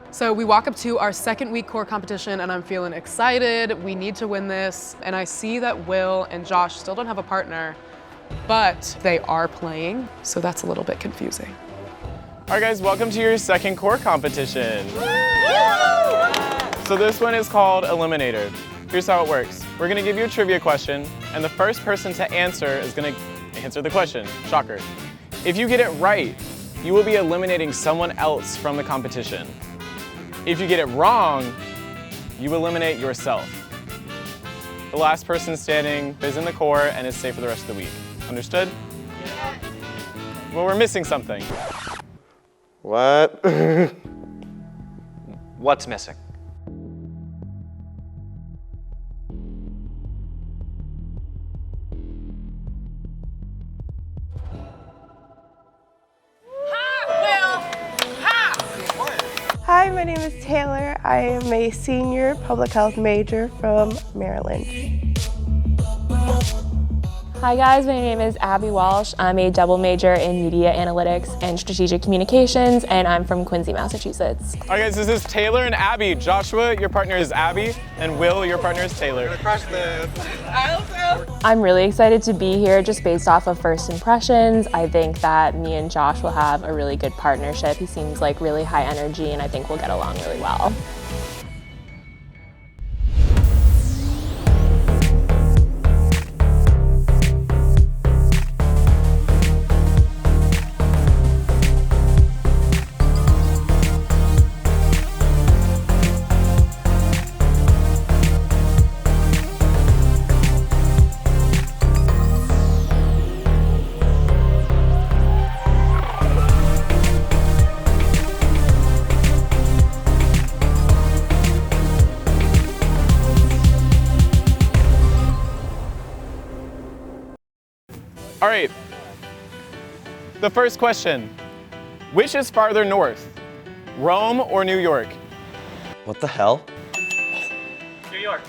So we walk up to our second week core competition and I'm feeling excited. We need to win this. And I see that Will and Josh still don't have a partner, but they are playing. So that's a little bit confusing. All right guys, welcome to your second core competition. So this one is called Eliminator. Here's how it works. We're gonna give you a trivia question and the first person to answer is gonna answer the question. Shocker. If you get it right, you will be eliminating someone else from the competition. If you get it wrong, you eliminate yourself. The last person standing is in the core and is safe for the rest of the week. Understood? Yeah. Well, we're missing something. What? What's missing? Hi, my name is Taylor. I am a senior public health major from Maryland. Hi guys, my name is Abby Walsh. I'm a double major in media analytics and strategic communications, and I'm from Quincy, Massachusetts. All right guys, this is Taylor and Abby. Joshua, your partner is Abby, and Will, your partner is Taylor. I'm really excited to be here just based off of first impressions. I think that me and Josh will have a really good partnership. He seems like really high energy, and I think we'll get along really well. All right, the first question. Which is farther north, Rome or New York? What the hell? New York.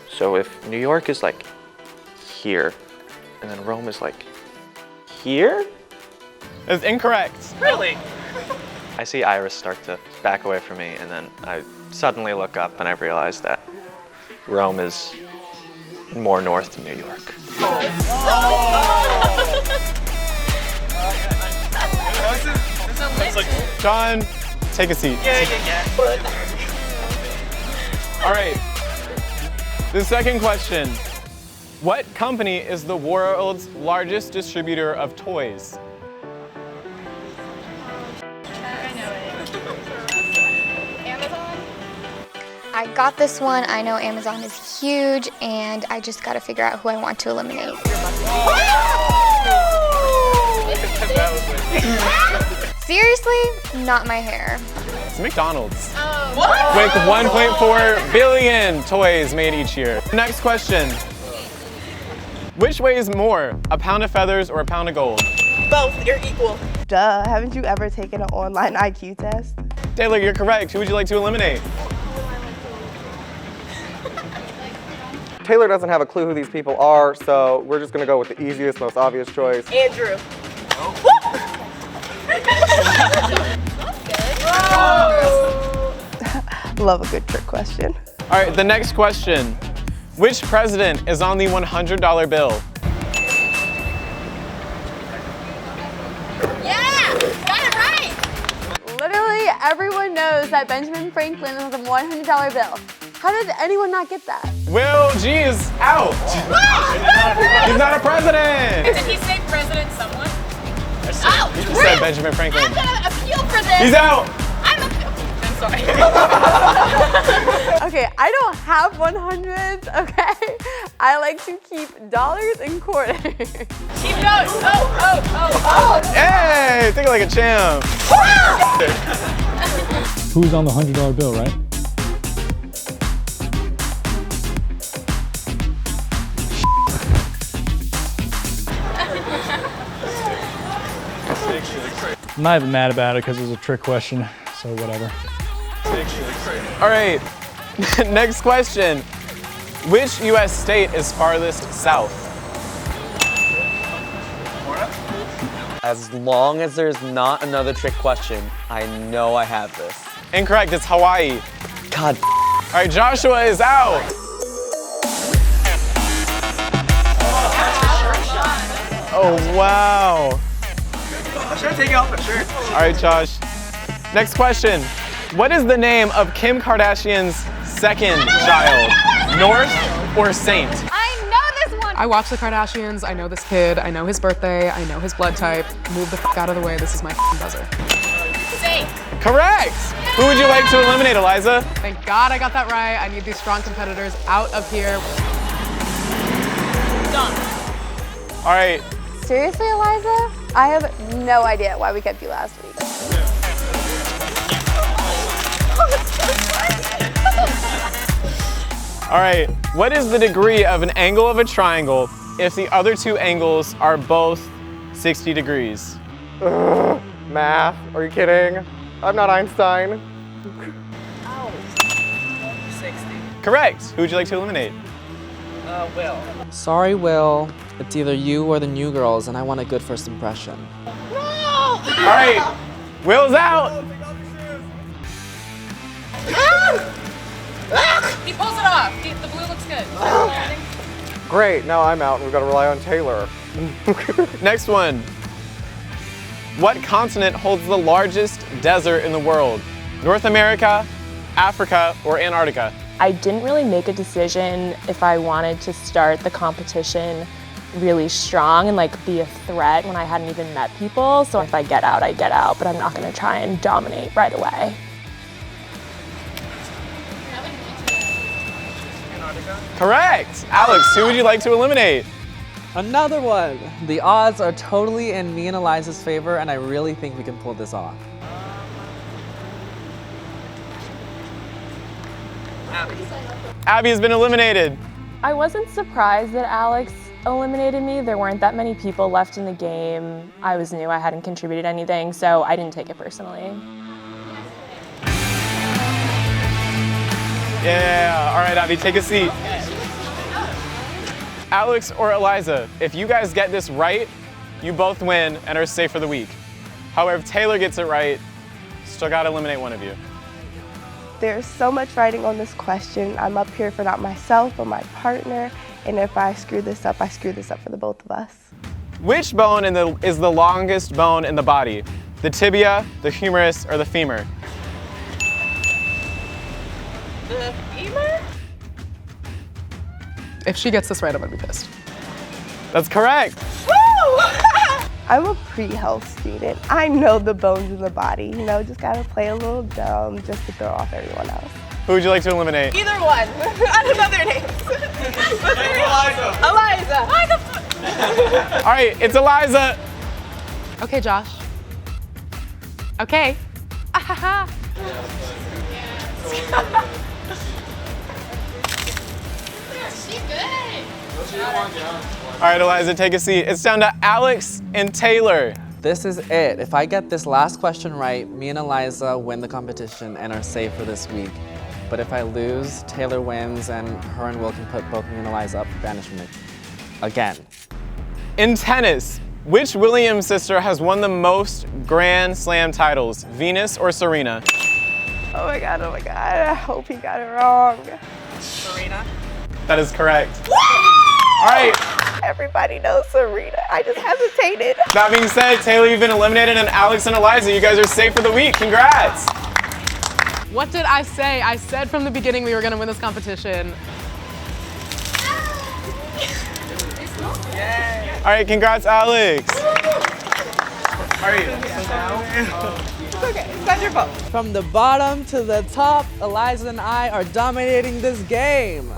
So if New York is like here, and then Rome is like here? That's incorrect. Really? I see Iris start to back away from me, and then I suddenly look up and I realize that Rome is more north than New York. John, take a seat. Yeah. All right, the second question. What company is the world's largest distributor of toys? I got this one. I know Amazon is huge, and I just got to figure out who I want to eliminate. Seriously? Not my hair. It's McDonald's. With 1.4 billion toys made each year. Next question. Which weighs more, a pound of feathers or a pound of gold? Both, you're equal. Duh, haven't you ever taken an online IQ test? Taylor, you're correct. Who would you like to eliminate? Taylor doesn't have a clue who these people are, so we're just gonna go with the easiest, most obvious choice. Andrew. Love a good trick question. All right, the next question. Which president is on the $100 bill? Yeah! Got it right! Literally everyone knows that Benjamin Franklin is a $100 bill. How did anyone not get that? Will G is out. He's not a president. Did he say President someone? He just said Benjamin Franklin. I'm gonna appeal for this! He's out. I'm sorry. Okay, I don't have 100s, okay? I like to keep dollars and quarters. Keep going. Oh. Hey, think like a champ. Who's on the $100 bill, right? I'm not even mad about it because it was a trick question, so whatever. All right, next question. Which U.S. state is farthest south? As long as there's not another trick question, I know I have this. Incorrect, it's Hawaii. God. All right, Joshua is out. Oh, wow. I should take off my shirt. All right, Josh. Next question. What is the name of Kim Kardashian's second child? North or Saint? I know this one. I watch the Kardashians. I know this kid. I know his birthday. I know his blood type. Move the out of the way. This is my buzzer. Saint. Correct. Who would you like to eliminate, Eliza? Thank God I got that right. I need these strong competitors out of here. Done. All right. Seriously, Eliza? I have no idea why we kept you last week. All right. What is the degree of an angle of a triangle if the other two angles are both 60 degrees? Ugh, math, are you kidding? I'm not Einstein. Ow. 60. Correct. Who would you like to eliminate? Will. Sorry, Will. It's either you or the new girls, and I want a good first impression. No! All right. Will's out. He pulls it off. The blue looks good. Great, now I'm out and we've got to rely on Taylor. Next one. What continent holds the largest desert in the world? North America, Africa, or Antarctica? I didn't really make a decision if I wanted to start the competition really strong and like be a threat when I hadn't even met people. So if I get out, I get out, but I'm not gonna try and dominate right away. Correct. Alex, who would you like to eliminate? Another one. The odds are totally in me and Eliza's favor, and I really think we can pull this off. Abby has been eliminated. I wasn't surprised that Alex eliminated me. There weren't that many people left in the game. I was new, I hadn't contributed anything, so I didn't take it personally. Yeah, all right, Abby, take a seat. Alex or Eliza, if you guys get this right, you both win and are safe for the week. However, if Taylor gets it right, still gotta eliminate one of you. There's so much writing on this question. I'm up here for not myself, but my partner. And if I screw this up, I screw this up for the both of us. Which bone is the longest bone in the body? The tibia, the humerus, or the femur? The femur? If she gets this right, I'm gonna be pissed. That's correct. Woo! I'm a pre-health student. I know the bones in the body, you know, just gotta play a little dumb just to throw off everyone else. Who would you like to eliminate? Either one. I don't know their names. Eliza. All right, it's Eliza. Okay, Josh. Okay. All right, Eliza, take a seat. It's down to Alex and Taylor. This is it. If I get this last question right, me and Eliza win the competition and are safe for this week. But if I lose, Taylor wins and her and Will can put both me and Eliza up for banishment. Again. In tennis, which Williams sister has won the most Grand Slam titles, Venus or Serena? Oh my God, I hope he got it wrong. Serena. That is correct. All right. Everybody knows Serena. I just hesitated. That being said, Taylor, you've been eliminated, and Alex and Eliza, you guys are safe for the week. Congrats. What did I say? I said from the beginning we were gonna win this competition. All right, congrats, Alex. All right, so now. It's okay, it's not your fault. From the bottom to the top, Eliza and I are dominating this game.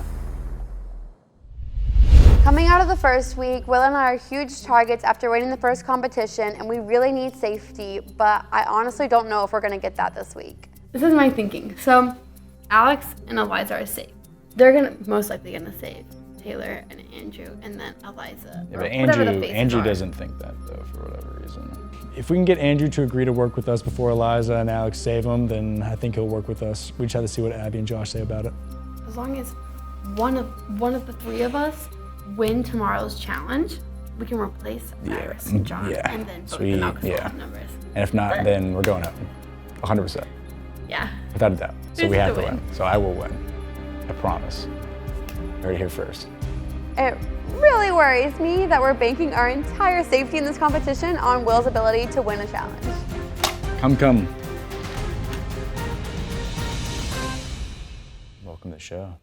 Coming out of the first week, Will and I are huge targets after winning the first competition, and we really need safety, but I honestly don't know if we're gonna get that this week. This is my thinking. So, Alex and Eliza are safe. They're most likely gonna save Taylor and Andrew, and then Eliza. Yeah, but Andrew doesn't think that though, for whatever reason. If we can get Andrew to agree to work with us before Eliza and Alex save him, then I think he'll work with us. We just have to see what Abby and Josh say about it. As long as one of the three of us win tomorrow's challenge, we can replace Iris and John, and then vote them out because we'll have numbers. And if not, then we're going home. 100%. Yeah. Without a doubt. So we have to win. So I will win. I promise. You heard it here first. It really worries me that we're banking our entire safety in this competition on Will's ability to win a challenge. Come. Welcome to the show.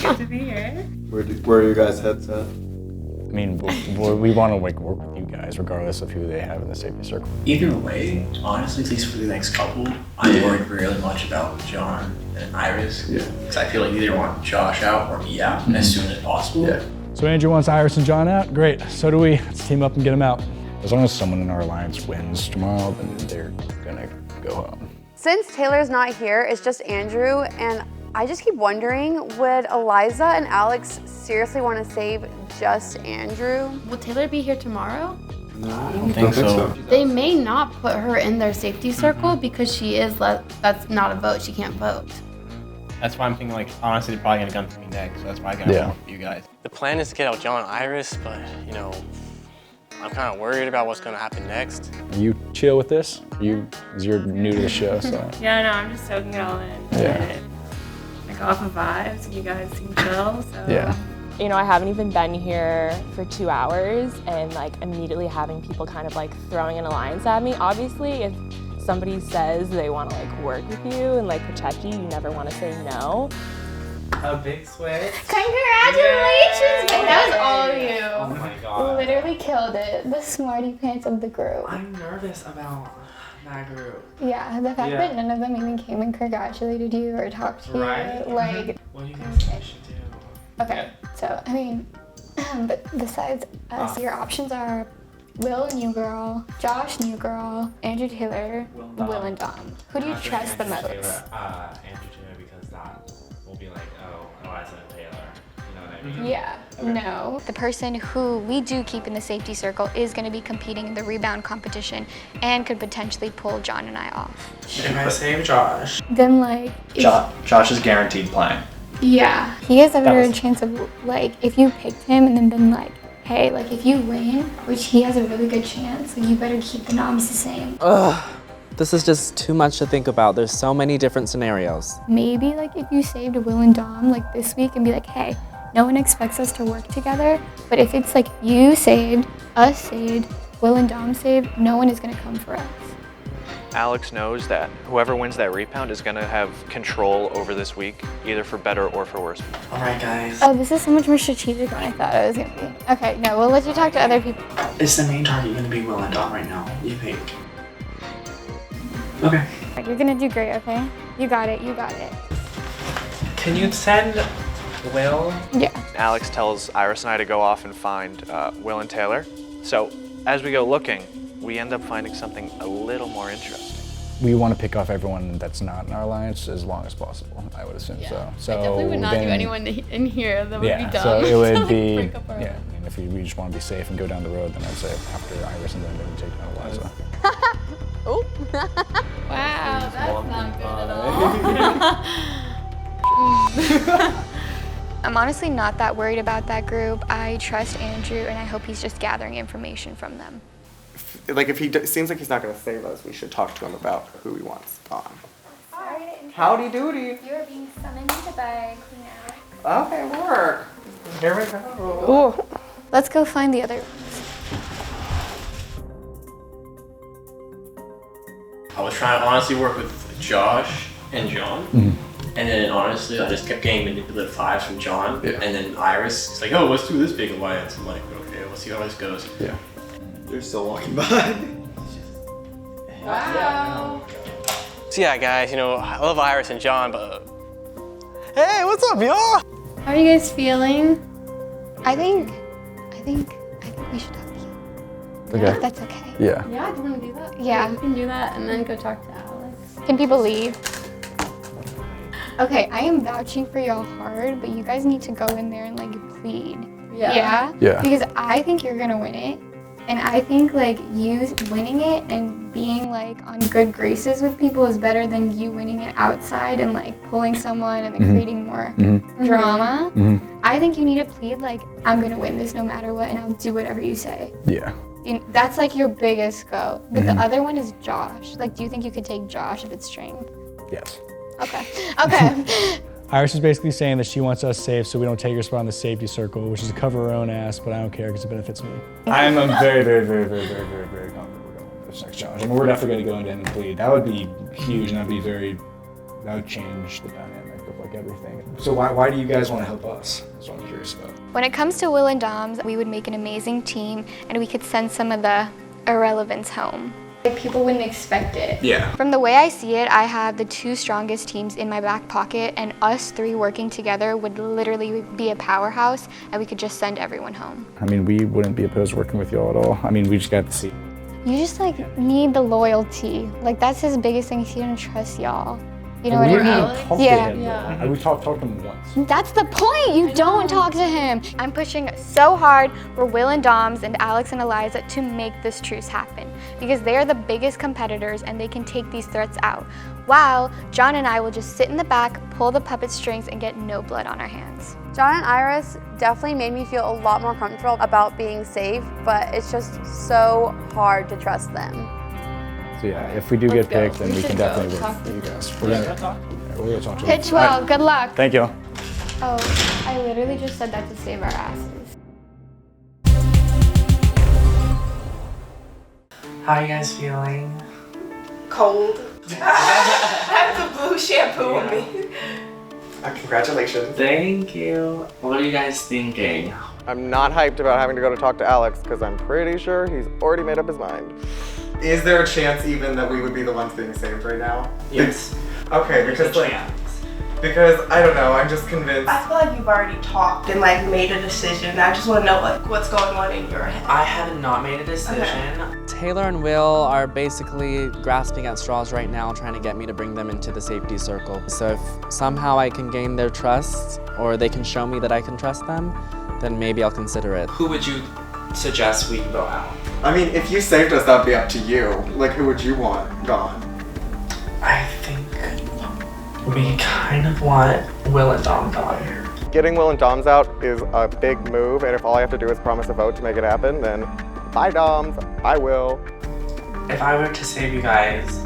Good to be here. Where are your guys' heads at? I mean, we want to work with you guys, regardless of who they have in the safety circle. Either way, honestly, at least for the next couple, I'm worried really much about John and Iris. Because I feel like you either want Josh out or me out as soon as possible. So Andrew wants Iris and John out? Great, so do we. Let's team up and get them out. As long as someone in our alliance wins tomorrow, then they're gonna go home. Since Taylor's not here, it's just Andrew, and I just keep wondering, would Eliza and Alex seriously want to save just Andrew? Will Taylor be here tomorrow? No, I don't think so. They may not put her in their safety circle because she is, that's not a vote, she can't vote. That's why I'm thinking, like, honestly, they're probably gonna come to me next, so that's why I gotta work with you guys. The plan is to get out John and Iris, but, you know, I'm kind of worried about what's gonna happen next. Are you chill with this? You're new to the show, so. Yeah, no, I'm just soaking it all in. Yeah. I go off of vibes, you guys seem chill, so. Yeah. You know, I haven't even been here for 2 hours and like immediately having people kind of like throwing an alliance at me. Obviously, if somebody says they want to like work with you and like protect you, you never want to say no. A big switch. Congratulations! Yay! That was all you. Oh my god. Literally killed it. The smarty pants of the group. I'm nervous about that group. Yeah, the fact that none of them even came and congratulated you or talked to you, like. What do you guys think I should do? Okay, so I mean, but besides us, your options are Will, new girl, Josh, new girl, Andrew Taylor, Will and Dom. Who do you trust the most? Andrew Taylor, because that will be like, oh, Eliza and Taylor. You know what I mean? Yeah, no. The person who we do keep in the safety circle is going to be competing in the rebound competition and could potentially pull John and I off. If I save Josh. Then like, Josh is guaranteed playing. yeah, he has a better chance of like, if you picked him and then been like, hey, like if you win, which he has a really good chance, like you better keep the noms the same. Ugh, this is just too much to think about. There's so many different scenarios. Maybe like if you saved Will and Dom like this week and be like, hey, no one expects us to work together, but if it's like you saved, us saved, Will and Dom saved, no one is gonna come for us. Alex knows that whoever wins that rebound is gonna have control over this week, either for better or for worse. All right, guys. Oh, this is so much more strategic than I thought it was gonna be. Okay, no, we'll let you talk to other people. Is the main target gonna be Will and Dom right now, you think? Okay. You're gonna do great, okay? You got it, you got it. Can you send Will? Yeah. Alex tells Iris and I to go off and find Will and Taylor. So as we go looking, we end up finding something a little more interesting. We want to pick off everyone that's not in our alliance as long as possible, I would assume so. I definitely would not do anyone in here, that would be dumb. So it would be, break up our I mean, if we just want to be safe and go down the road, then I'd say after Iris and then we take down Eliza. Oh. Wow, that's not good at all. I'm honestly not that worried about that group. I trust Andrew and I hope he's just gathering information from them. Like if he seems like he's not going to save us, we should talk to him about who he wants gone. Howdy doody. You're being summoned by Queen Alex. Okay, work. Here we go. Ooh. Let's go find the other ones. I was trying to honestly work with Josh and John. And then honestly, I just kept getting manipulative vibes from John. And then Iris is like, oh, let's do this big alliance. I'm like, okay, we'll see how this goes. Yeah. They're still walking by. Wow. So yeah, guys, you know, I love Iris and John, but hey, what's up, y'all? How are you guys feeling? I think we should talk to you. Okay. If that's okay. Yeah. Yeah, do you want to do that? Yeah. We can do that and then go talk to Alex. Can people leave? Okay, I am vouching for y'all hard, but you guys need to go in there and like plead. Yeah. Yeah? Yeah. Because I think you're gonna win it. And I think like you winning it and being like on good graces with people is better than you winning it outside and like pulling someone and then creating more drama. I think you need to plead like, I'm gonna win this no matter what and I'll do whatever you say. Yeah. That's like your biggest go. But the other one is Josh. Like, do you think you could take Josh if it's strength? Yes. Okay. Okay. Iris is basically saying that she wants us safe so we don't take her spot in the safety circle, which is to cover her own ass, but I don't care because it benefits me. I'm very, very, very, very, very, very, very confident we're going with this next challenge. I mean, we're definitely going to go in and plead. That would be huge, and that would change the dynamic of like everything. So why do you guys want to help us? That's what I'm curious about. When it comes to Will and Doms, we would make an amazing team and we could send some of the irrelevance home. Like people wouldn't expect it. Yeah. From the way I see it, I have the 2 strongest teams in my back pocket and us 3 working together would literally be a powerhouse and we could just send everyone home. I mean, we wouldn't be opposed to working with y'all at all. I mean, we just got to see. You just like need the loyalty. Like that's his biggest thing, he doesn't trust y'all. You know what I mean? Yeah. We talked to him once. That's the point, you don't talk to him. I'm pushing so hard for Will and Doms and Alex and Eliza to make this truce happen because they are the biggest competitors and they can take these threats out. While John and I will just sit in the back, pull the puppet strings and get no blood on our hands. John and Iris definitely made me feel a lot more comfortable about being safe, but it's just so hard to trust them. So yeah, if we do get picked, then we can definitely work with you guys. We're gonna talk to them. Pitch well, good luck. Thank you. Oh, I literally just said that to save our asses. How are you guys feeling? Cold. I have the blue shampoo on me. Congratulations. Thank you. What are you guys thinking? I'm not hyped about having to go to talk to Alex because I'm pretty sure he's already made up his mind. Is there a chance even that we would be the ones being saved right now? Yes. Okay, because I don't know, I'm just convinced. I feel like you've already talked and like made a decision. I just want to know like what's going on in your head. I have not made a decision. Okay. Taylor and Will are basically grasping at straws right now, trying to get me to bring them into the safety circle. So if somehow I can gain their trust, or they can show me that I can trust them, then maybe I'll consider it. Who would you suggest we go out? I mean, if you saved us, that would be up to you. Like, who would you want gone? I think we kind of want Will and Dom gone. Getting Will and Doms out is a big move, and if all I have to do is promise a vote to make it happen, then bye Doms, bye Will. If I were to save you guys,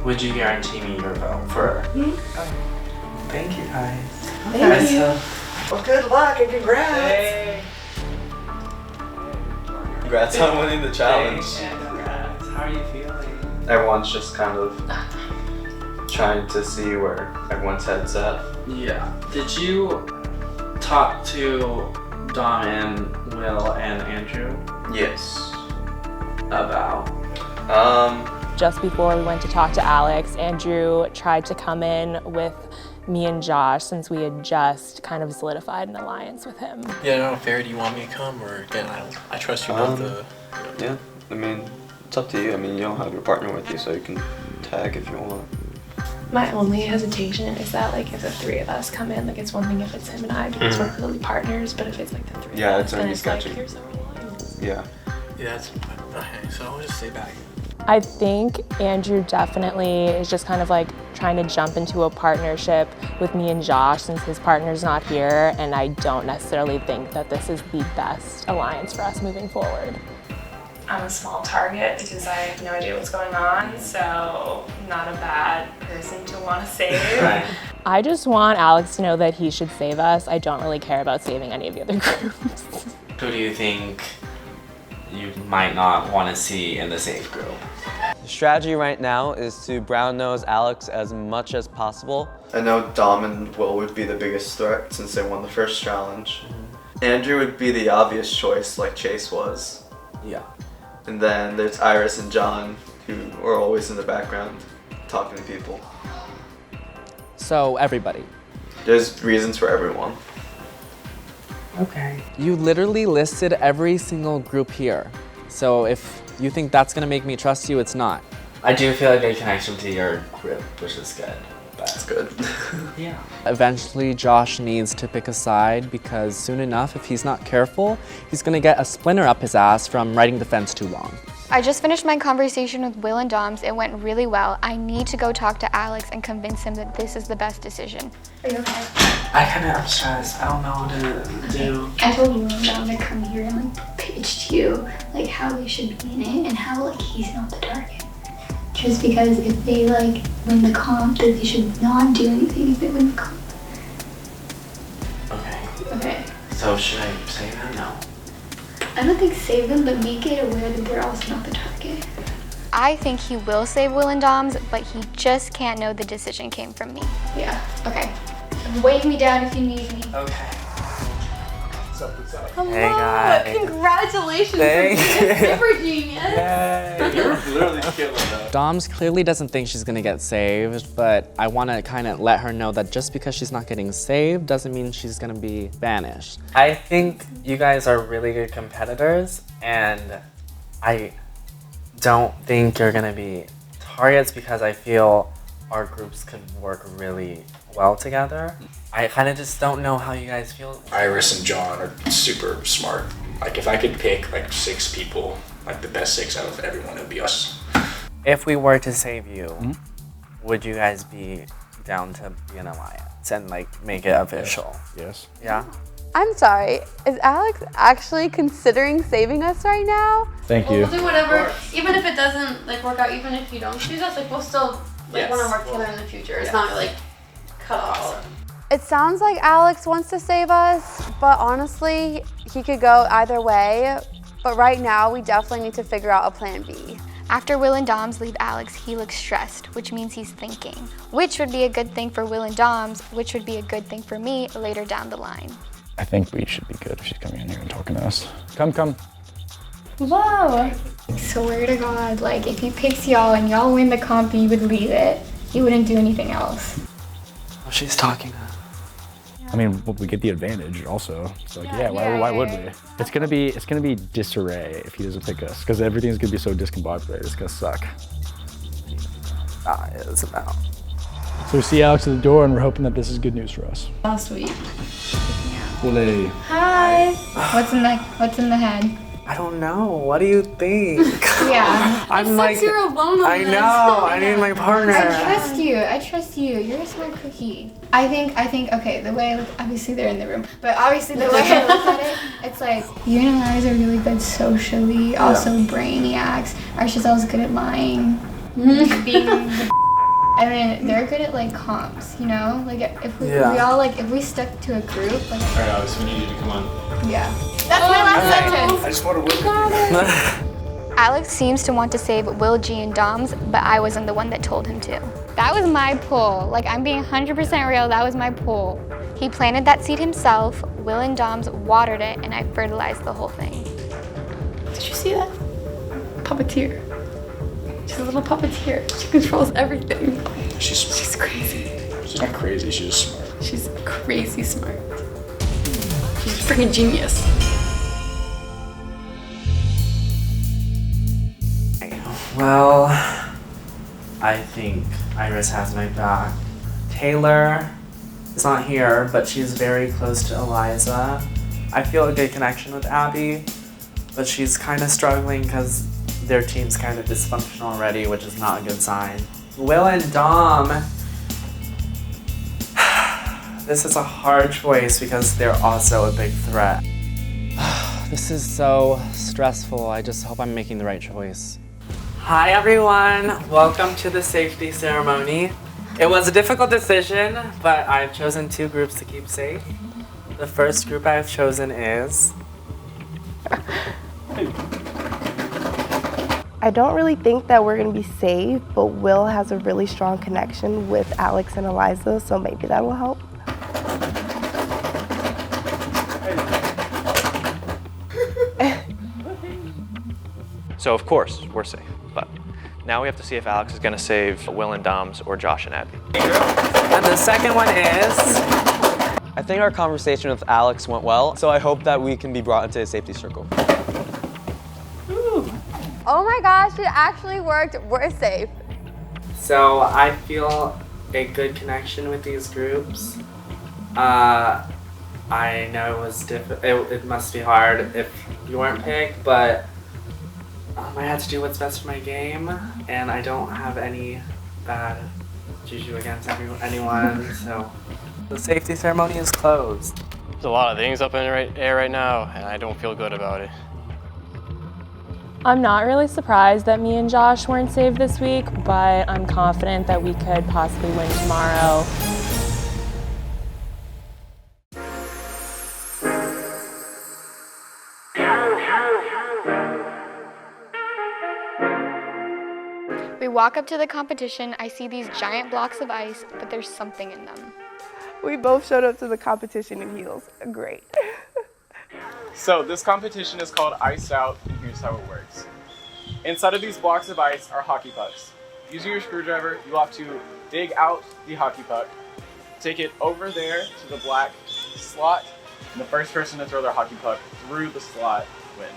would you guarantee me your vote for? Thank you guys. Thank you. Well, good luck and congrats. Hey. Congrats on winning the challenge. Congrats. How are you feeling? Everyone's just kind of trying to see where everyone's head's at. Yeah. Did you talk to Dom and Will and Andrew? Yes. About? Just before we went to talk to Alex, Andrew tried to come in with me and Josh since we had just kind of solidified an alliance with him. Yeah, no, fair. Do you want me to come, or again, I trust you both. Yeah, I mean, it's up to you. I mean, you don't have your partner with you, so you can tag if you want. My only hesitation is that like if the 3 of us come in, like it's one thing if it's him and I because we're clearly partners, but if it's like the 3 yeah, of us, it's then already it's like sketchy. here's our alliance. Yeah. Yeah, that's okay. So I'll just stay back. I think Andrew definitely is just kind of like trying to jump into a partnership with me and Josh since his partner's not here, and I don't necessarily think that this is the best alliance for us moving forward. I'm a small target because I have no idea what's going on, so not a bad person to want to save. Right. I just want Alex to know that he should save us. I don't really care about saving any of the other groups. Who do you think you might not want to see in the safe group? The strategy right now is to brown nose Alex as much as possible. I know Dom and Will would be the biggest threat since they won the first challenge. Andrew would be the obvious choice like Chase was. Yeah. And then there's Iris and John who are always in the background talking to people. So everybody. There's reasons for everyone. Okay. You literally listed every single group here. So if you think that's gonna make me trust you, it's not. I do feel like a connection to your group, which is good, but That's good. Yeah. Eventually, Josh needs to pick a side because soon enough, if he's not careful, he's gonna get a splinter up his ass from riding the fence too long. I just finished my conversation with Will and Doms. It went really well. I need to go talk to Alex and convince him that this is the best decision. Are you okay? I'm stressed. I don't know what to do. I told Will and Dom to come here and like pitch to you like how they should be in it and how like he's not the target. Just because if they like win the comp, that they should not do anything if they win the comp. Okay. Okay. So should I say that? No. I don't think save them, but make it aware that they're also not the target. I think he will save Will and Doms, but he just can't know the decision came from me. Yeah. Okay. Wave me down if you need me. Okay. Hello. Hey, guys. Congratulations Thank for being a you. super genius. You're literally killing that. Doms clearly doesn't think she's gonna get saved, but I wanna kind of let her know that just because she's not getting saved doesn't mean she's gonna be banished. I think you guys are really good competitors, and I don't think you're gonna be targets because I feel our groups could work really well together. I kind of just don't know how you guys feel. Iris and John are super smart. Like if I could pick like 6 people, like the best 6 out of everyone, it would be us. If we were to save you, would you guys be down to be an alliance and like make it official? Yes. Yeah? I'm sorry, is Alex actually considering saving us right now? Thank We'll do whatever, even if it doesn't like work out, even if you don't choose us, like we'll still like want to work together in the future. It's not like cut off. It sounds like Alex wants to save us, but honestly, he could go either way. But right now, we definitely need to figure out a plan B. After Will and Doms leave Alex, he looks stressed, which means he's thinking, which would be a good thing for Will and Doms, which would be a good thing for me later down the line. I think we should be good if she's coming in here and talking to us. Come. Whoa. Swear to God, like if he picks y'all and y'all win the comp, you would leave it. He wouldn't do anything else. Oh, she's talking. I mean, we get the advantage also. So like, why would we? It's gonna be disarray if he doesn't pick us, because everything's gonna be so discombobulated. It's gonna suck. It's about. So we see Alex at the door, and we're hoping that this is good news for us. Last week. Well, Hi. What's in the head? I don't know. What do you think? Yeah. I'm like, you're alone on I this. know. I need my partner. I trust you. You're a smart cookie. I think, okay, the way I look, obviously they're in the room, but obviously the way I look at it, it's like, you and Eliza are really good socially, also brainiacs. Arshizel's good at lying, being the and then they're good at like comps, you know? Like if we all like, if we stuck to a group, like. All right, Alex, we need you to come on. Yeah. That's my last sentence. I just want to win. Alex seems to want to save Will, G, and Doms, but I wasn't the one that told him to. That was my pull. Like, I'm being 100% real, that was my pull. He planted that seed himself, Will and Doms watered it, and I fertilized the whole thing. Did you see that? Puppeteer. She's a little puppeteer. She controls everything. She's crazy. She's not crazy. She's just smart. She's crazy smart. She's a freaking genius. Well, I think Iris has my back. Taylor is not here, but she's very close to Eliza. I feel a good connection with Abby, but she's kind of struggling because their team's kind of dysfunctional already, which is not a good sign. Will and Dom. This is a hard choice because they're also a big threat. This is so stressful. I just hope I'm making the right choice. Hi everyone, welcome to the safety ceremony. It was a difficult decision, but I've chosen 2 groups to keep safe. The first group I've chosen is... I don't really think that we're gonna be safe, but Will has a really strong connection with Alex and Eliza, so maybe that will help. So of course, we're safe, but now we have to see if Alex is gonna save Will and Doms or Josh and Abby. And the second one is... I think our conversation with Alex went well, so I hope that we can be brought into a safety circle. Oh my gosh, it actually worked. We're safe. So I feel a good connection with these groups. I know it was it must be hard if you weren't picked, but I had to do what's best for my game, and I don't have any bad juju against anyone, so the safety ceremony is closed. There's a lot of things up in the air right now, and I don't feel good about it. I'm not really surprised that me and Josh weren't saved this week, but I'm confident that we could possibly win tomorrow. We walk up to the competition. I see these giant blocks of ice, but there's something in them. We both showed up to the competition in heels. Great. So this competition is called Iced Out, and here's how it works. Inside of these blocks of ice are hockey pucks. Using your screwdriver, you have to dig out the hockey puck, take it over there to the black slot, and the first person to throw their hockey puck through the slot wins.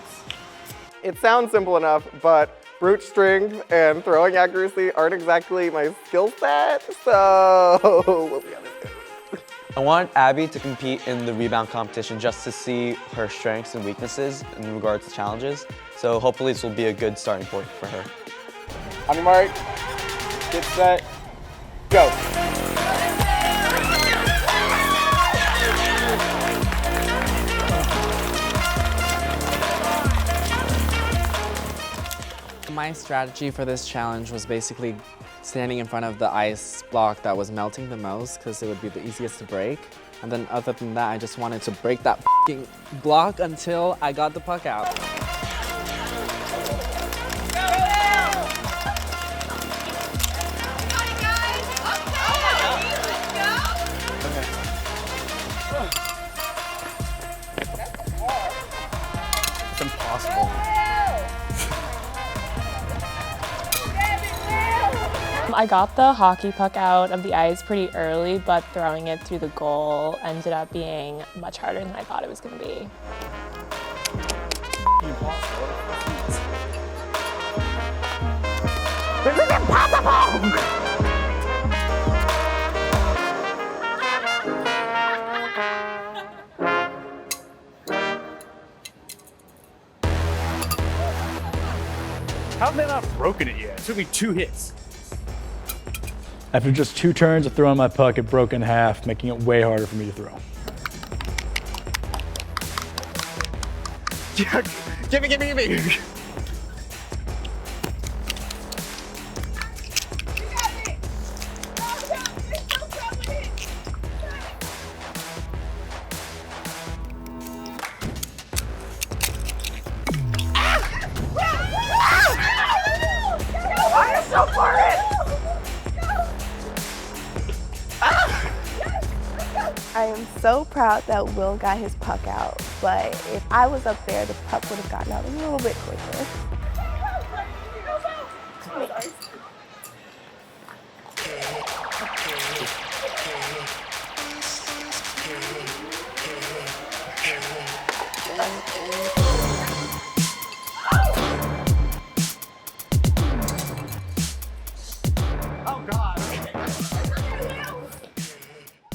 It sounds simple enough, but brute strength and throwing accuracy aren't exactly my skill set, so we'll see how this goes. I want Abby to compete in the rebound competition just to see her strengths and weaknesses in regards to challenges. So hopefully this will be a good starting point for her. On your mark, get set, go. My strategy for this challenge was basically standing in front of the ice block that was melting the most because it would be the easiest to break. And then other than that, I just wanted to break that f***ing block until I got the puck out. It's impossible. I got the hockey puck out of the ice pretty early, but throwing it through the goal ended up being much harder than I thought it was going to be. This is impossible! How have they not broken it yet? It took me 2 hits. After just 2 turns of throwing my puck, it broke in half, making it way harder for me to throw. Give me! Why are you so far in? I am so proud that Will got his puck out, but if I was up there, the puck would have gotten out a little bit quicker.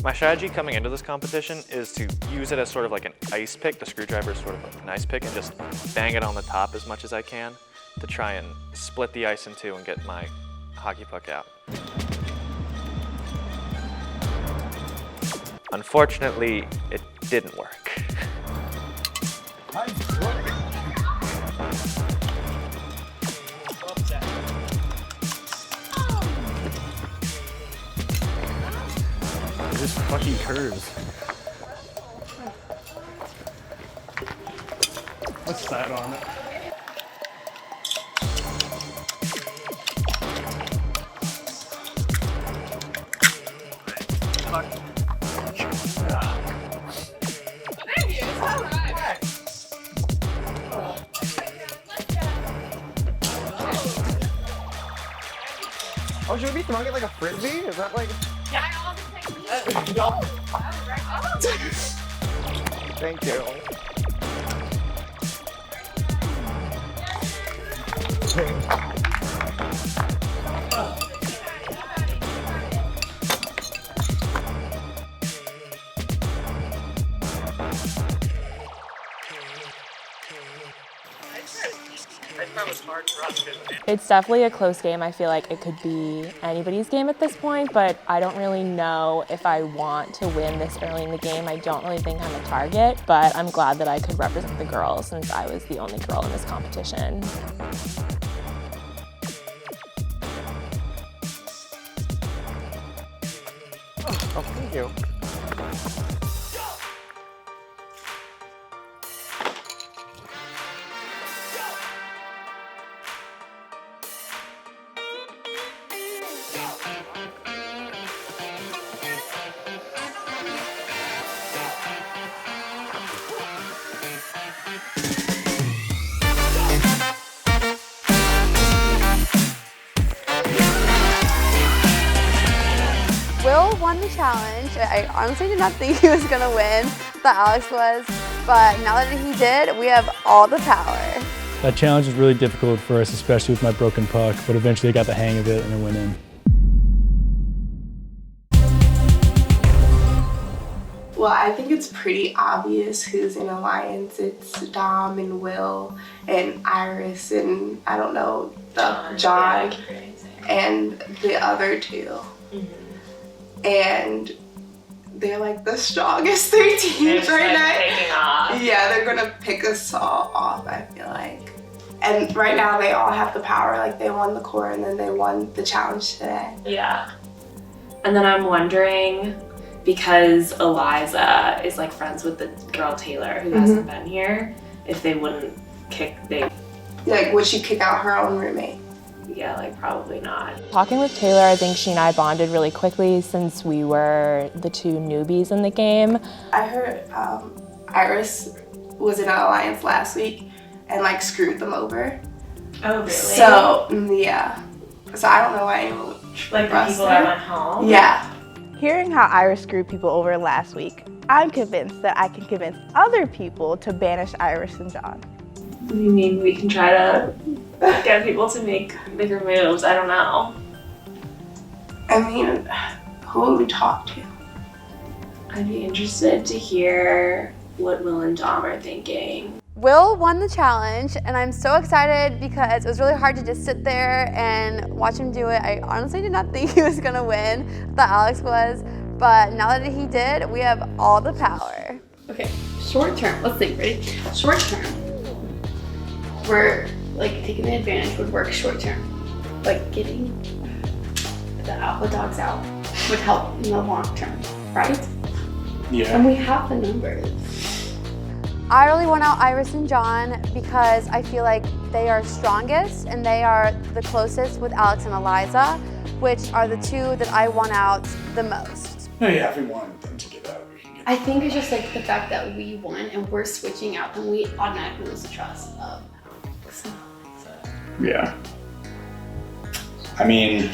My strategy coming into this competition is to use it as sort of like an ice pick. The screwdriver is sort of like an ice pick, and just bang it on the top as much as I can to try and split the ice in two and get my hockey puck out. Unfortunately, it didn't work. Just fucking curves. What's that on it? Oh, should we be throwing it like a frisbee? Is that like... Thank you. It's definitely a close game. I feel like it could be anybody's game at this point, but I don't really know if I want to win this early in the game. I don't really think I'm a target, but I'm glad that I could represent the girls since I was the only girl in this competition. Oh, thank you. Will won the challenge. I honestly did not think he was gonna win, that Alex was, but now that he did, we have all the power. That challenge was really difficult for us, especially with my broken puck, but eventually I got the hang of it and it went in. Well, I think it's pretty obvious who's in alliance. It's Dom and Will and Iris and I don't know, John and the other two. And they're like the strongest three teams right now. Taking off. Yeah, they're gonna pick us all off, I feel like. And right now they all have the power, like they won the core and then they won the challenge today. Yeah. And then I'm wondering, because Eliza is like friends with the girl Taylor who hasn't been here, if they wouldn't Like, would she kick out her own roommate? Yeah, like probably not. Talking with Taylor, I think she and I bonded really quickly since we were the two newbies in the game. I heard Iris was in an alliance last week and like screwed them over. Oh, really? So, yeah. So I don't know why anyone would like the people that went home? Yeah. Hearing how Iris screwed people over last week, I'm convinced that I can convince other people to banish Iris and John. You mean we can try to get people to make bigger moves? I don't know. I mean, who would we talk to? I'd be interested to hear what Will and Dom are thinking. Will won the challenge, and I'm so excited because it was really hard to just sit there and watch him do it. I honestly did not think he was gonna win, I thought Alex was, but now that he did, we have all the power. Okay, short term, let's think, ready? Short term, we're like taking the advantage would work short term. Like getting the alpha dogs out would help in the long term, right? Yeah. And we have the numbers. I really want out Iris and John because I feel like they are strongest and they are the closest with Alex and Eliza, which are the two that I want out the most. No, yeah, if we want them to get out, we can get I think it's just like the fact that we won and we're switching out, then we automatically lose the trust of Alex and Eliza. Yeah. I mean,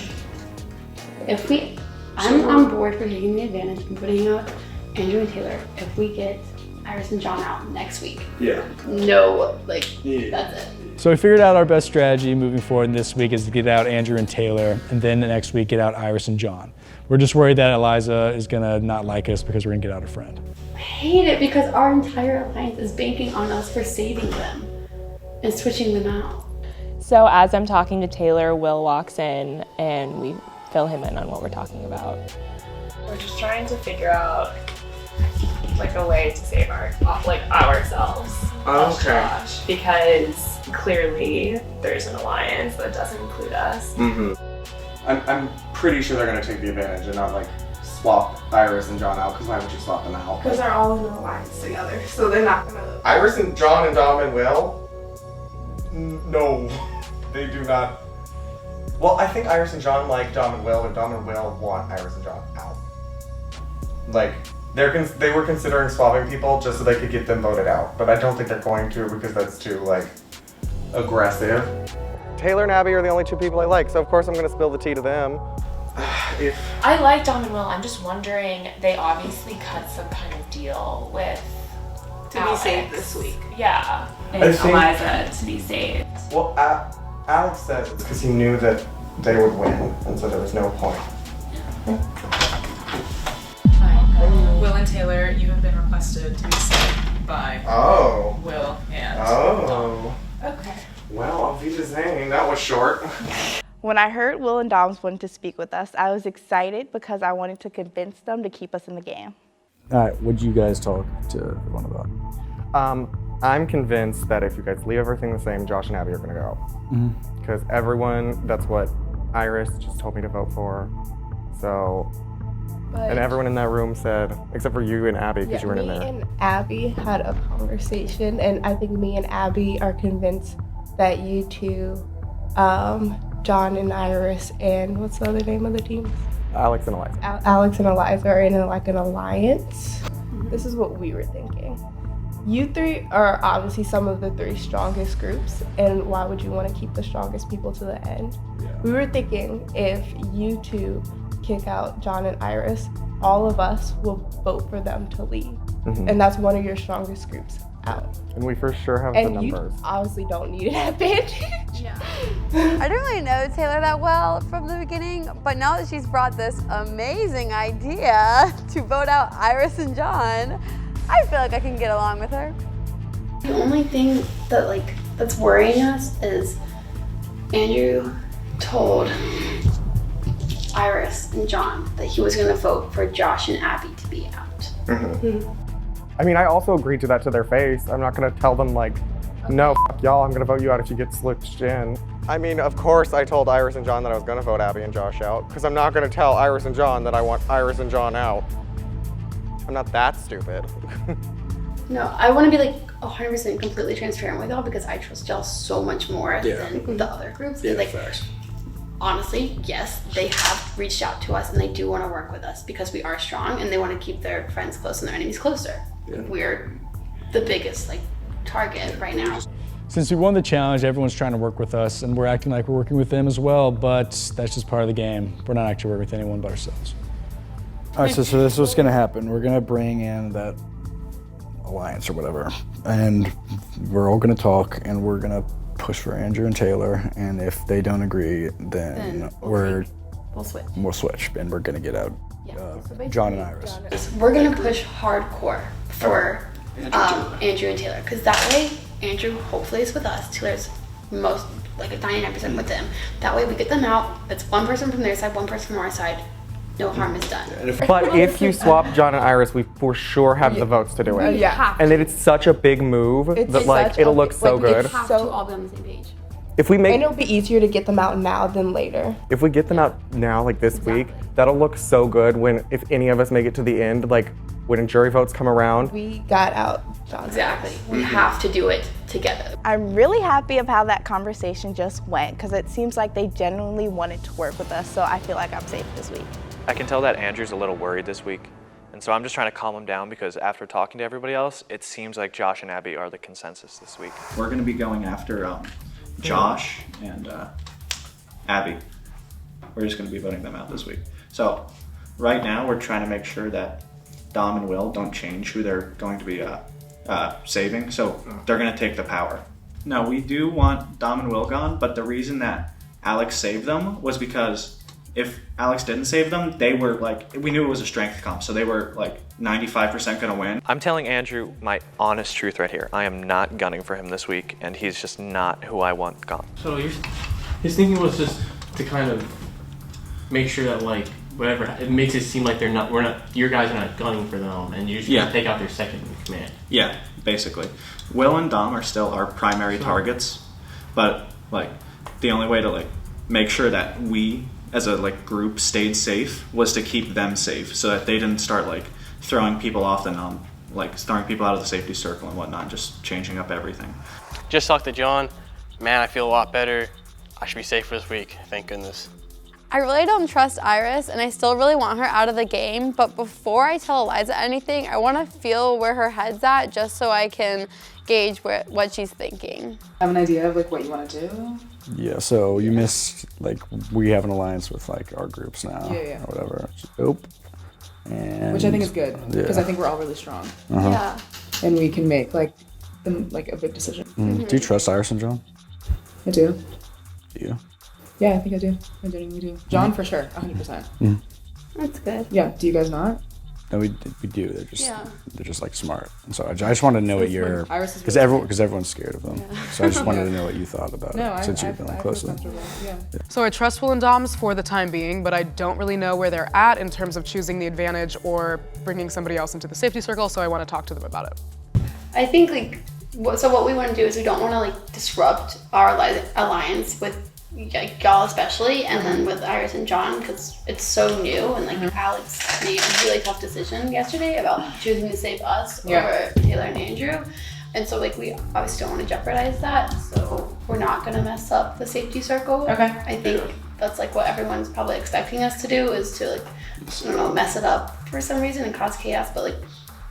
If we, I'm on board for taking the advantage and putting out Andrew and Taylor if we get Iris and John out next week. yeah. No, like, that's it. So we figured out our best strategy moving forward this week is to get out Andrew and Taylor, and then the next week get out Iris and John. We're just worried that Eliza is gonna not like us because we're gonna get out a friend. I hate it because our entire alliance is banking on us for saving them and switching them out. So as I'm talking to Taylor, Will walks in and we fill him in on what we're talking about. We're just trying to figure out like a way to save ourselves. Okay. Because clearly there's an alliance that doesn't include us. I'm pretty sure they're gonna take the advantage and not like swap Iris and John out, because why would you swap them out? Because they're all in an alliance together, so they're not gonna. Iris and John and Dom and Will? No, they do not. Well, I think Iris and John like Dom and Will want Iris and John out. Like, they were considering swapping people just so they could get them voted out, but I don't think they're going to because that's too, like, aggressive. Taylor and Abby are the only two people I like, so of course I'm gonna spill the tea to them. I like Dom and Will. I'm just wondering, they obviously cut some kind of deal with To be saved this week. Yeah, and I think- Eliza to be saved. Well, Alex said it's because he knew that they would win, and so there was no point. Hi. Will and Taylor, you have been requested to be saved by Oh. Will and Oh. Okay. Well, auf Wiedersehen. That was short. When I heard Will and Doms wanted to speak with us, I was excited because I wanted to convince them to keep us in the game. All right, what'd you guys talk to everyone about? I'm convinced that if you guys leave everything the same, Josh and Abby are gonna go. Because everyone, that's what Iris just told me to vote for. So, and everyone in that room said, except for you and Abby, because you weren't in there. Me and Abby had a conversation, and I think me and Abby are convinced that you two, John and Iris, and what's the other name of the team? Alex and Eliza. Alex and Eliza are in like an alliance. This is what we were thinking. You three are obviously some of the 3 strongest groups, and why would you want to keep the strongest people to the end? We were thinking if you two kick out John and Iris, all of us will vote for them to leave. And that's one of your strongest groups out. And we for sure have And the you numbers. obviously don't need an advantage. I didn't really know Taylor that well from the beginning, but now that she's brought this amazing idea to vote out Iris and John, I feel like I can get along with her. The only thing that that's worrying us is Andrew told Iris and John that he was going to vote for Josh and Abby to be out. I mean, I also agreed to that to their face. I'm not gonna tell them like, no, f y'all, I'm gonna vote you out if you get switched in. I mean, of course I told Iris and John that I was gonna vote Abby and Josh out, because I'm not gonna tell Iris and John that I want Iris and John out. I'm not that stupid. No, I want to be 100% completely transparent with y'all because I trust y'all so much more than the other groups. Honestly, yes, they have reached out to us and they do want to work with us because we are strong and they want to keep their friends close and their enemies closer. We're the biggest target right now. Since we won the challenge, everyone's trying to work with us, and we're acting like we're working with them as well, but that's just part of the game. We're not actually working with anyone but ourselves. All right, so this is what's gonna happen. We're gonna bring in that alliance or whatever, and we're all gonna talk, and we're gonna push for Andrew and Taylor, and if they don't agree, then we'll switch, and we're gonna get out John and Iris. We're going to push hardcore for Andrew and Taylor because that way Andrew hopefully is with us. Taylor's most, 99% with them. That way we get them out. It's one person from their side, one person from our side. No harm is done. But if you swap John and Iris, we for sure have the votes to do it. And it's such a big move that it'll look so good. We have to all be on the same page. If we make, and it'll be easier to get them out now than later. If we get them out now, this week, that'll look so good when, if any of us make it to the end, when jury votes come around. We got out John. Exactly. We have to do it together. I'm really happy of how that conversation just went because it seems like they genuinely wanted to work with us, so I feel like I'm safe this week. I can tell that Andrew's a little worried this week, and so I'm just trying to calm him down because after talking to everybody else, it seems like Josh and Abby are the consensus this week. We're going to be going after Josh and Abby. We're just going to be voting them out this week. So right now we're trying to make sure that Dom and Will don't change who they're going to be saving, so they're going to take the power. No, we do want Dom and Will gone, but the reason that Alex saved them was because if Alex didn't save them, they were we knew it was a strength comp, so they were 95% gonna win. I'm telling Andrew my honest truth right here. I am not gunning for him this week, and he's just not who I want gone. So his thinking was just to kind of make sure that whatever, it makes it seem like your guys are not gunning for them, and you should take out their second in command. Yeah, basically. Will and Dom are still our primary targets, but the only way to make sure that we as a group stayed safe was to keep them safe so that they didn't start throwing people off the numb, throwing people out of the safety circle and whatnot, just changing up everything. Just talked to John. Man, I feel a lot better. I should be safe for this week, thank goodness. I really don't trust Iris, and I still really want her out of the game, but before I tell Eliza anything, I want to feel where her head's at just so I can gauge what she's thinking. Have an idea of what you want to do? Yeah, so you missed, we have an alliance with our groups now, Yeah. or whatever. Nope. And Which I think is good, because I think we're all really strong. Yeah. And we can make a big decision. Do you trust Iris and John? I do. Do you? Yeah, I think I do. I genuinely do. John for sure, 100%. That's good. Yeah, do you guys not? No, we do. Yeah. They're just like smart. And so I just wanted to know what your Iris is because really everyone's scared of them. So I just wanted to know what you thought about it since you've been close to them. So I trust Will and Doms for the time being, but I don't really know where they're at in terms of choosing the advantage or bringing somebody else into the safety circle, so I want to talk to them about it. I think like, so what we want to do is we don't want to like disrupt our alliance with y'all especially, and then with Iris and John, because it's so new, and like Alex made a really tough decision yesterday about choosing to save us over Taylor and Andrew, and so like we obviously don't want to jeopardize that, so we're not going to mess up the safety circle. Okay. I think that's like what everyone's probably expecting us to do, is to like, I don't know, mess it up for some reason and cause chaos, but like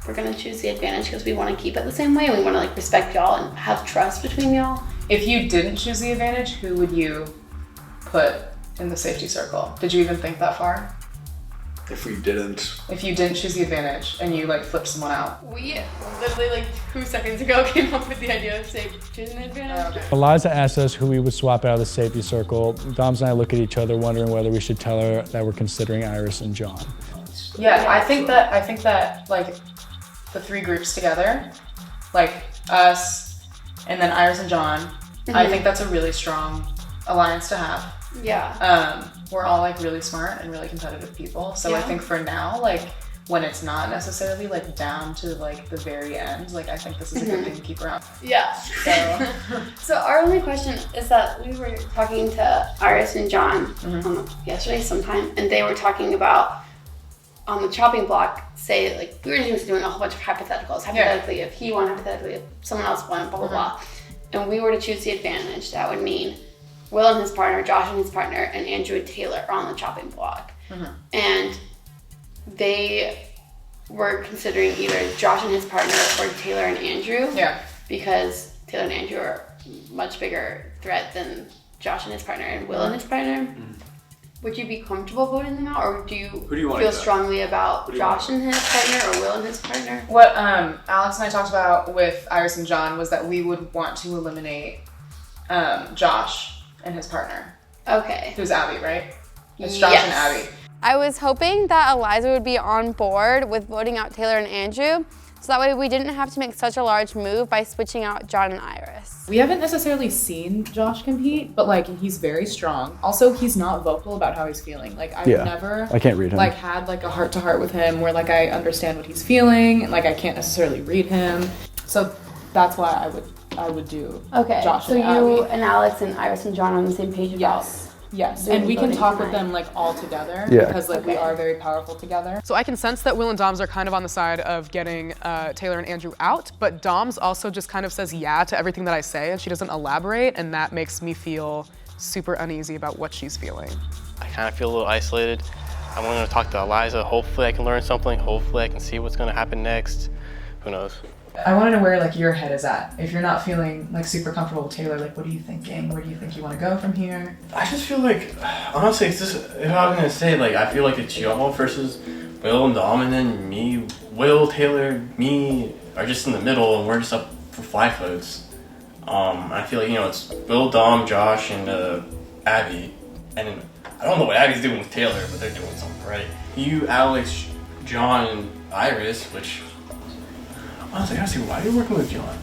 we're going to choose the advantage because we want to keep it the same way, and we want to like respect y'all and have trust between y'all. If you didn't choose the advantage, who would you put in the safety circle? Did you even think that far? If we didn't. If you didn't choose the advantage and you like flipped someone out? We literally like 2 seconds ago came up with the idea of choosing the advantage. Eliza asked us who we would swap out of the safety circle. Doms and I look at each other wondering whether we should tell her that we're considering Iris and John. Yeah, I think that like the 3 groups together, like us and then Iris and John, I think that's a really strong alliance to have. Yeah. We're all like really smart and really competitive people. So I think for now, like when it's not necessarily like down to like the very end, like I think this is a good thing to keep around. Yeah. So our only question is that we were talking to Iris and John yesterday sometime, and they were talking about on the chopping block, say like we were just doing a whole bunch of hypotheticals. Hypothetically, if he won, hypothetically, if someone else won, blah blah blah, and we were to choose the advantage, that would mean Will and his partner, Josh and his partner, and Andrew and Taylor are on the chopping block, and they were considering either Josh and his partner or Taylor and Andrew. Yeah. Because Taylor and Andrew are a much bigger threat than Josh and his partner and Will and his partner. Would you be comfortable voting them out, or do you feel strongly about Josh and his partner or Will and his partner? What Alex and I talked about with Iris and John was that we would want to eliminate Josh and his partner. Okay. Who's Abby, right? It's Josh and Abby. I was hoping that Eliza would be on board with voting out Taylor and Andrew, so that way we didn't have to make such a large move by switching out John and Iris. We haven't necessarily seen Josh compete, but like he's very strong. Also, he's not vocal about how he's feeling. Like I've never I can't read him. like had like a heart to heart with him where like I understand what he's feeling and like I can't necessarily read him. So that's why I would do Josh and Abby. You and Alex and Iris and John are on the same page about Yes, and we can talk with them like all together because like we are very powerful together. So I can sense that Will and Doms are kind of on the side of getting Taylor and Andrew out, but Doms also just kind of says yeah to everything that I say, and she doesn't elaborate, and that makes me feel super uneasy about what she's feeling. I kind of feel a little isolated. I want to talk to Eliza. Hopefully I can learn something. Hopefully I can see what's going to happen next. Who knows? I want to know where like your head is at. If you're not feeling like super comfortable with Taylor, like what are you thinking? Where do you think you want to go from here? I just feel like, honestly, it's just, if I was gonna say, like, I feel like it's y'all versus Will and Dom, and then me, Will, Taylor, me are just in the middle, and we're just up for flag votes. I feel like, it's Will, Dom, Josh, and Abby, and I don't know what Abby's doing with Taylor, but they're doing something right. You, Alex, John, and Iris, which, honestly, why are you working with John?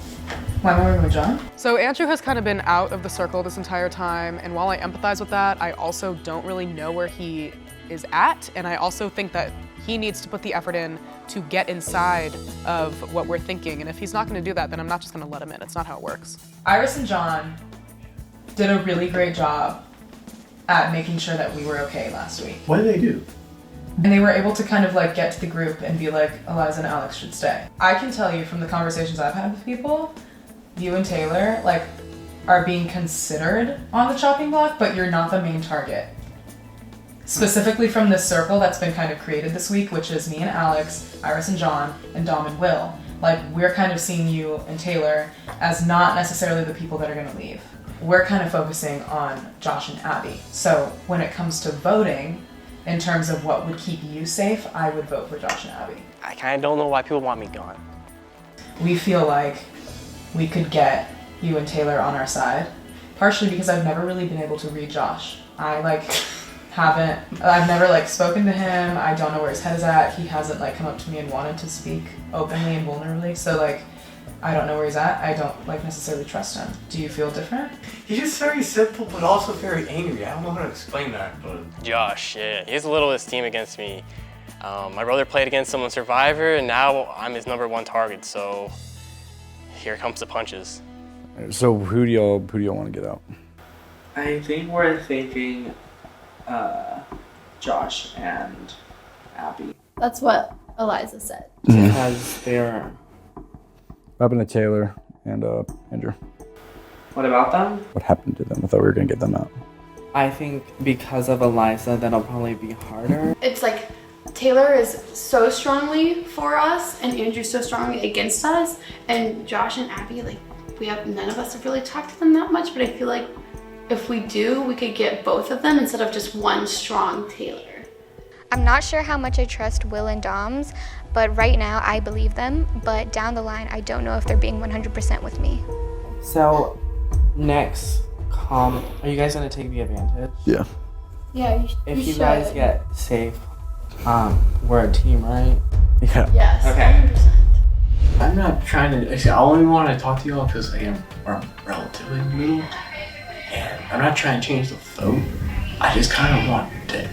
Why am I working with John? So Andrew has kind of been out of the circle this entire time, and while I empathize with that, I also don't really know where he is at, and I also think that he needs to put the effort in to get inside of what we're thinking, and if he's not going to do that, then I'm not just going to let him in. It's not how it works. Iris and John did a really great job at making sure that we were okay last week. What did they do? And they were able to kind of like get to the group and be like, Eliza and Alex should stay. I can tell you from the conversations I've had with people, you and Taylor like are being considered on the chopping block, but you're not the main target. Specifically from this circle that's been kind of created this week, which is me and Alex, Iris and John, and Dom and Will. Like we're kind of seeing you and Taylor as not necessarily the people that are gonna leave. We're kind of focusing on Josh and Abby. So when it comes to voting, in terms of what would keep you safe, I would vote for Josh and Abby. I kind of don't know why people want me gone. We feel like we could get you and Taylor on our side, partially because I've never really been able to read Josh. I like I've never like spoken to him. I don't know where his head is at. He hasn't like come up to me and wanted to speak openly and vulnerably. So like, I don't know where he's at. I don't like necessarily trust him. Do you feel different? He's just very simple, but also very angry. I don't know how to explain that, but... Josh, yeah, he has a little esteem against me. My brother played against him on Survivor, and now I'm his #1 target, so here comes the punches. So who do y'all want to get out? I think we're thinking Josh and Abby. That's what Eliza said. Because they're... What happened to Taylor and Andrew? What about them? What happened to them? I thought we were going to get them out. I think because of Eliza, that'll probably be harder. It's like Taylor is so strongly for us and Andrew's so strongly against us, and Josh and Abby, like, none of us have really talked to them that much, but I feel like if we do, we could get both of them instead of just one strong Taylor. I'm not sure how much I trust Will and Doms, but right now I believe them, but down the line I don't know if they're being 100% with me. So, next are you guys gonna take the advantage? Yeah. Yeah, If you guys get safe, we're a team, right? Yeah. Yes. Okay. 100%. I'm not trying to, actually, I only want to talk to y'all because I'm relatively new, and I'm not trying to change the vote. I just kind of want to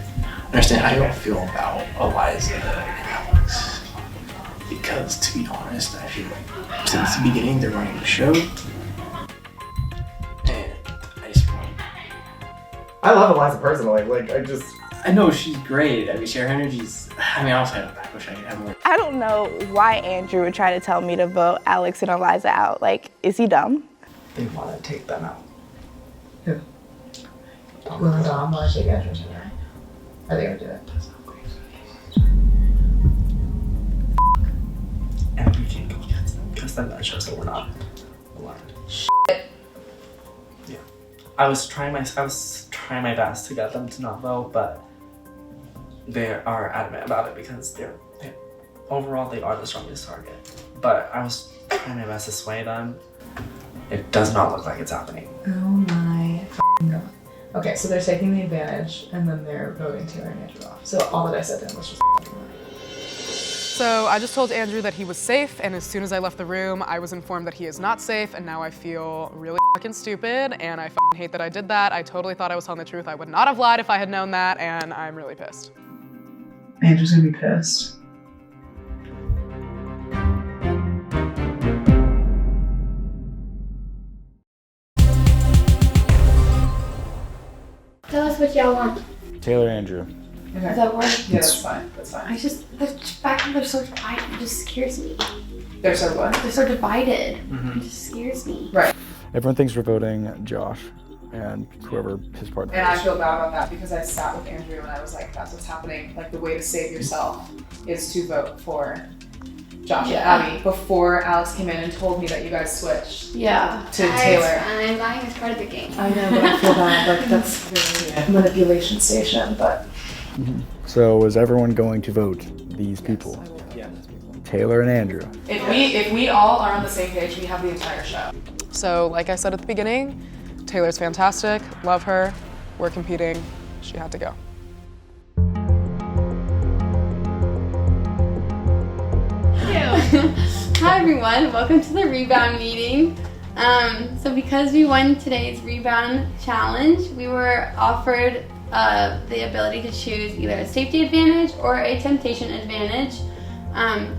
understand how y'all feel about Eliza and Alex. Because, to be honest, I feel like since the beginning they're running the show. And I just want... I love Eliza personally. I know she's great. I mean, her energy's... I mean, I wish I could have more. I don't know why Andrew would try to tell me to vote Alex and Eliza out. Like, is he dumb? They want to take them out. Who? Will and Dom want to take Andrew tonight. Are they going to do it? And we can't go against them because then that shows that we're not aligned. Yeah. I was trying my best to get them to not vote, but they are adamant about it because overall they are the strongest target. But I was trying my best to sway them. It does not look like it's happening. Oh my God. Okay, so they're taking the advantage and then they're voting Taylor and Andrew off. So all that I said to him was just So I just told Andrew that he was safe, and as soon as I left the room, I was informed that he is not safe, and now I feel really fucking stupid, and I fucking hate that I did that. I totally thought I was telling the truth. I would not have lied if I had known that, and I'm really pissed. Andrew's gonna be pissed. Tell us what y'all want. Taylor, Andrew. Okay. Does that work? Yeah, that's fine. That's fine. The fact that they're so divided just scares me. They're so what? They're so divided. It just scares me. Right. Everyone thinks we're voting Josh and whoever his partner And I is. feel bad about that because I sat with Andrew and I was like, that's what's happening. Like, the way to save yourself is to vote for Josh and Abby before Alex came in and told me that you guys switched to Taylor. I'm lying is part of the game. I know, but I feel bad. Like, that's very manipulation station, but... So is everyone going to vote these people? Yeah. Taylor and Andrew. If we all are on the same page, we have the entire show. So like I said at the beginning, Taylor's fantastic, love her, we're competing, she had to go. Hi everyone, welcome to the rebound meeting. So because we won today's rebound challenge, we were offered the ability to choose either a safety advantage or a temptation advantage.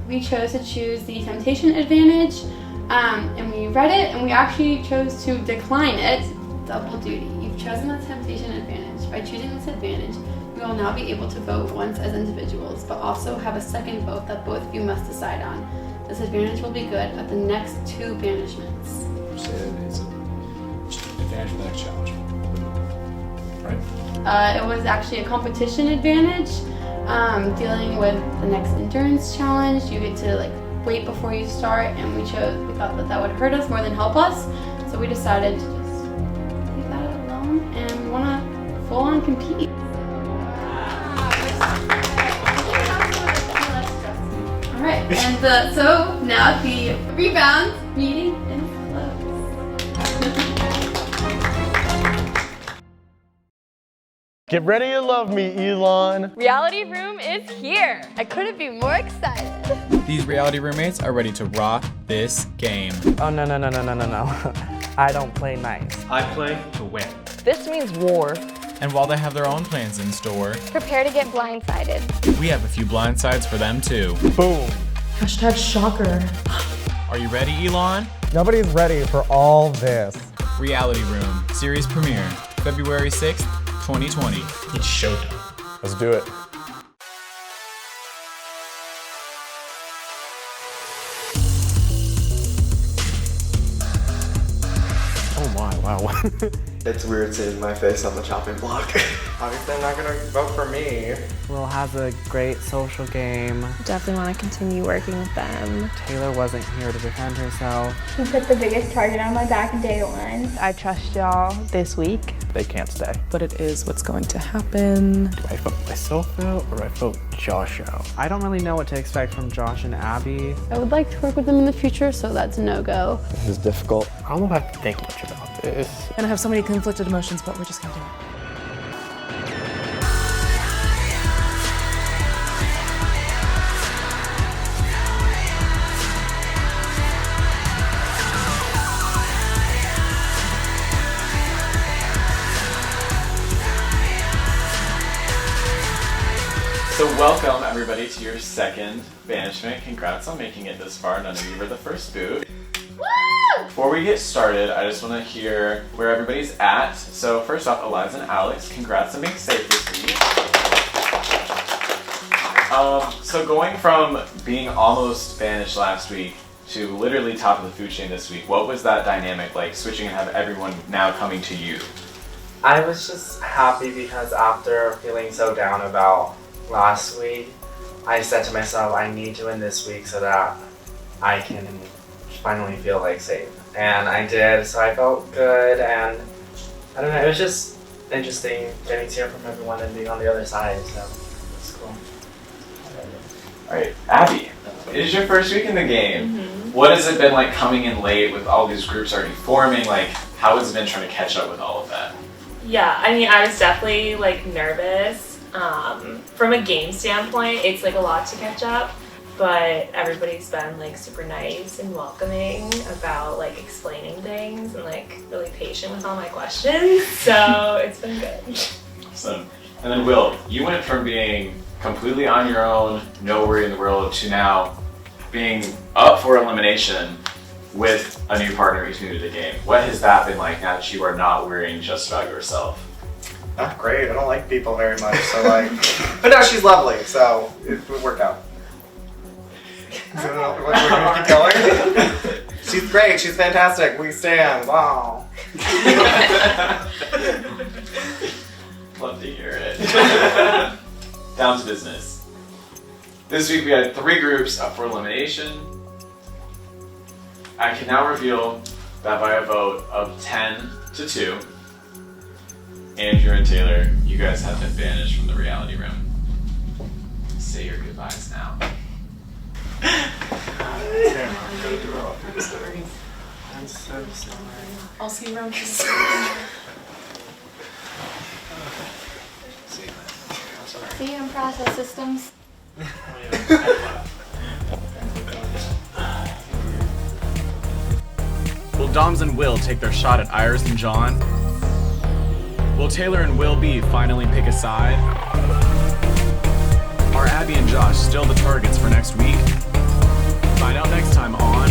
We chose to choose the temptation advantage, and we read it, and we actually chose to decline it. Double duty. You've chosen the temptation advantage. By choosing this advantage, you will now be able to vote once as individuals, but also have a second vote that both of you must decide on. This advantage will be good at the next 2 banishments. So it's an advantage for the next challenge. Right? It was actually a competition advantage. Dealing with the next endurance challenge, you get to wait before you start, and we thought that would hurt us more than help us, so we decided to just leave that alone, and we want to full on compete. All right, and so now the rebound meeting is closed. Get ready to love me, Elon. Reality Room is here. I couldn't be more excited. These reality roommates are ready to rock this game. Oh, no. I don't play nice. I play to win. This means war. And while they have their own plans in store, Prepare to get blindsided. we have a few blindsides for them too. Boom. Hashtag shocker. Are you ready, Elon? Nobody's ready for all this. Reality Room, series premiere, February 6th, 2020. It's showtime. Let's do it. Oh my, wow. It's weird seeing my face on the chopping block. Obviously, I'm not gonna vote for me. Will has a great social game. Definitely want to continue working with them. Taylor wasn't here to defend herself. He put the biggest target on my back day one. I trust y'all this week. They can't stay. But it is what's going to happen. Do I vote myself out or I vote Josh out? I don't really know what to expect from Josh and Abby. I would like to work with them in the future, so that's a no-go. This is difficult. I don't have to think much about this. And I have so many conflicted emotions, but we're just gonna do it. So welcome everybody to your second banishment. Congrats on making it this far. None of you were the first boot. Before we get started, I just want to hear where everybody's at. So first off, Eliza and Alex, congrats on being safe this week. So going from being almost banished last week to literally top of the food chain this week, what was that dynamic like, switching and have everyone now coming to you? I was just happy because after feeling so down about last week, I said to myself, I need to win this week so that I can finally feel like safe. And I did, so I felt good, and I don't know, it was just interesting getting to hear from everyone and being on the other side, so it's cool. Alright, Abby, it is your first week in the game. What has it been like coming in late with all these groups already forming? Like, how has it been trying to catch up with all of that? Yeah, I mean, I was definitely like nervous. From a game standpoint, it's like a lot to catch up, but everybody's been like super nice and welcoming about like explaining things and like really patient with all my questions. So it's been good. Awesome. And then Will, you went from being completely on your own, no worry in the world, to now being up for elimination with a new partner who's new to the game. What has that been like now that you are not worrying just about yourself? Not great. I don't like people very much, so like. But no, she's lovely, so it would work out. We're gonna keep going. She's great. She's fantastic. We stand. Wow. Love to hear it. Down to business. This week we had 3 groups up for elimination. I can now reveal that by a vote of 10-2, Andrew and Taylor, you guys have been banished from the reality room. Say your goodbyes now. I'm so sorry. I'll see you around. See you in process systems. Will Doms and Will take their shot at Iris and John? Will Taylor and Will B finally pick a side? Are Abby and Josh still the targets for next week? Find out next time on